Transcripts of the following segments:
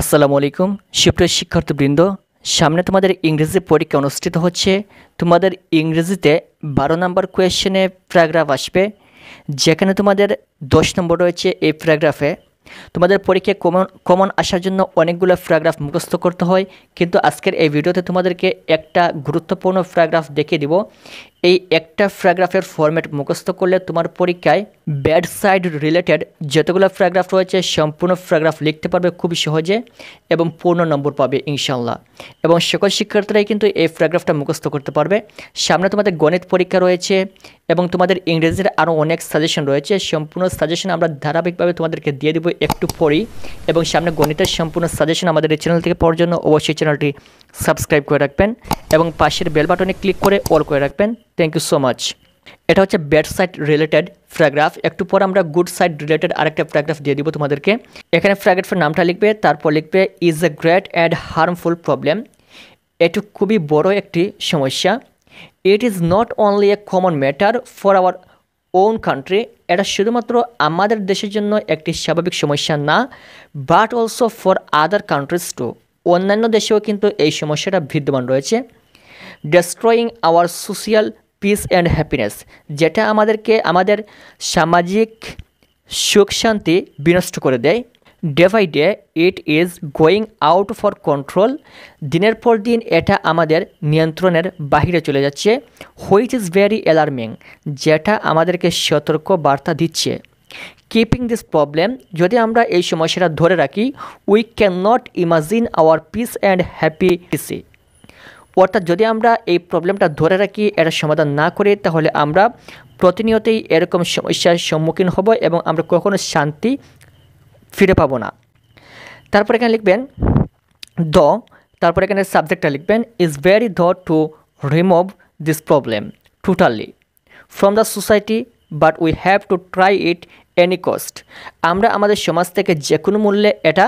আসসালামু আলাইকুম সুপ্রিয় শিক্ষার্থীবৃন্দ, সামনে তোমাদের ইংরেজি পরীক্ষা অনুষ্ঠিত হচ্ছে। তোমাদের ইংরেজিতে 12 নম্বর কোয়েশ্চেনে প্যারাগ্রাফ আসবে, যেখানে তোমাদের 10 নম্বর রয়েছে। এই প্যারাগ্রাফে তোমাদের পরীক্ষায় কমন আসার জন্য অনেকগুলো প্যারাগ্রাফ মুখস্থ করতে হয়, কিন্তু আজকের এই ভিডিওতে তোমাদেরকে একটা গুরুত্বপূর্ণ প্যারাগ্রাফ দেখিয়ে দিব। এই একটা প্যারাগ্রাফের ফরম্যাট মুখস্থ করলে তোমার পরীক্ষায় ব্যাড সাইড রিলেটেড যতগুলো প্যারাগ্রাফ রয়েছে সম্পূর্ণ প্যারাগ্রাফ লিখতে পারবে খুবই সহজে এবং পূর্ণ নম্বর পাবে ইনশাআল্লাহ। এবং সকল শিক্ষার্থীরাই কিন্তু এই প্যারাগ্রাফটা মুখস্থ করতে পারবে। সামনে তোমাদের গণিত পরীক্ষা রয়েছে এবং তোমাদের ইংরেজির আরও অনেক সাজেশন রয়েছে। সম্পূর্ণ সাজেশন আমরা ধারাবাহিকভাবে তোমাদেরকে দিয়ে দেবো একটু পরেই। এবং সামনে গণিতের সম্পূর্ণ সাজেশন আমাদের এই চ্যানেল থেকে পাওয়ার জন্য অবশ্যই চ্যানেলটি সাবস্ক্রাইব করে রাখবেন এবং পাশের বেল বাটনে ক্লিক করে অল করে রাখবেন। Thank you so much. এটা হচ্ছে ব্যাড সাইড রিলেটেড প্যারাগ্রাফ। একটু পর আমরা গুড সাইড রিলেটেড আরেকটা প্যারাগ্রাফ দিয়ে দিব তোমাদেরকে। এখানে প্যারাগ্রাফের নামটা লিখবে, তারপর লিখবে is a great and harmful problem. এটি খুবই বড় একটি সমস্যা। It is not only a common matter for our own country. এটা শুধুমাত্র আমাদের দেশের জন্য একটি স্বাভাবিক সমস্যা না, but also for other countries too. অন্যান্য দেশেও কিন্তু এই সমস্যাটা বিদ্যমান রয়েছে। Destroying our social peace and happiness, যেটা আমাদেরকে আমাদের সামাজিক সুখ শান্তি বিনষ্ট করে দেয়। Day by day it is going out for control. দিনের পর দিন এটা আমাদের নিয়ন্ত্রণের বাহিরে চলে যাচ্ছে। হুইচ ইজ ভেরি অ্যালার্মিং, যেটা আমাদেরকে সতর্ক বার্তা দিচ্ছে। কিপিং দিস প্রবলেম, যদি আমরা এই সমস্যাটা ধরে রাখি, we can not imagine hour piece and happiness. অর্থাৎ যদি আমরা এই প্রবলেমটা ধরে রাখি, এটা সমাধান না করি, তাহলে আমরা প্রতিনিয়তই এরকম সমস্যার সম্মুখীন হব এবং আমরা কখনো শান্তি ফিরে পাবো না। তারপর এখানে লিখবেন দ, তারপর এখানে সাবজেক্টটা লিখবেন is very the to remove this problem totally from the society, but we have to try it any cost. আমরা আমাদের সমাজ থেকে যে কোনো মূল্যে এটা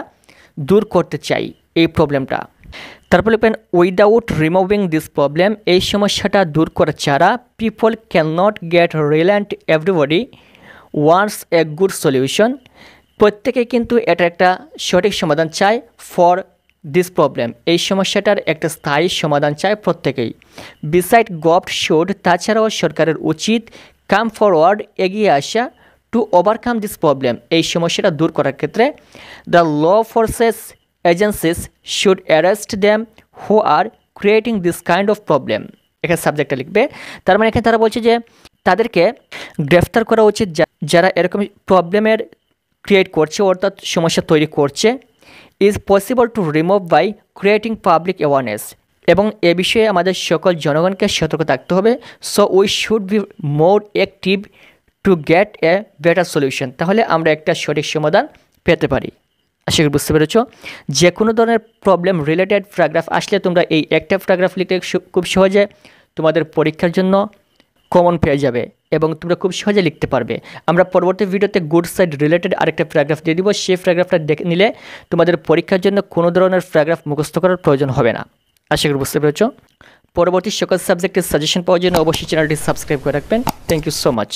দূর করতে চাই এই প্রবলেমটা। তারপর লিখবেন উইদাউট রিমুভিং দিস প্রবলেম, এই সমস্যাটা দূর করা ছাড়া people can not get reliant. Everybody wants a good solution. প্রত্যেকে কিন্তু এটা একটা সঠিক সমাধান চায় ফর দিস প্রবলেম, এই সমস্যাটার একটা স্থায়ী সমাধান চায় প্রত্যেকেই। বিসাইড গভর্নমেন্ট শুড, তাছাড়াও সরকারের উচিত কাম ফরওয়ার্ড, এগিয়ে আসা টু ওভারকাম দিস প্রবলেম, এই সমস্যাটা দূর করার ক্ষেত্রে। The law forces agencies should arrest them who are creating this kind of problem. এখানে সাবজেক্টটা লিখবে। তার মানে এখানে তারা বলছে যে তাদেরকে গ্রেফতার করা উচিত যারা এরকম প্রবলেমের ক্রিয়েট করছে, অর্থাৎ সমস্যা তৈরি করছে। Is possible to remove by creating public awareness, এবং এ বিষয়ে আমাদের সকল জনগণকে সতর্ক থাকতে হবে। So we should be more active to get a better solution, তাহলে আমরা একটা সঠিক সমাধান পেতে পারি। আশা করি বুঝতে পেরেছ। যে কোনো ধরনের প্রবলেম রিলেটেড প্যারাগ্রাফ আসলে তোমরা এই একটা প্যারাগ্রাফ লিখতে খুব সহজে তোমাদের পরীক্ষার জন্য কমন পেয়ে যাবে এবং তোমরা খুব সহজে লিখতে পারবে। আমরা পরবর্তী ভিডিওতে গুড সাইড রিলেটেড আরেকটা প্যারাগ্রাফ দিয়ে দিব। সেই প্যারাগ্রাফটা দেখে নিলে তোমাদের পরীক্ষার জন্য কোনো ধরনের প্যারাগ্রাফ মুখস্থ করার প্রয়োজন হবে না। আশা করি বুঝতে পেরেছ। পরবর্তী সকল সাবজেক্টের সাজেশন পাওয়ার জন্য অবশ্যই চ্যানেলটি সাবস্ক্রাইব করে রাখবেন। Thank you so much.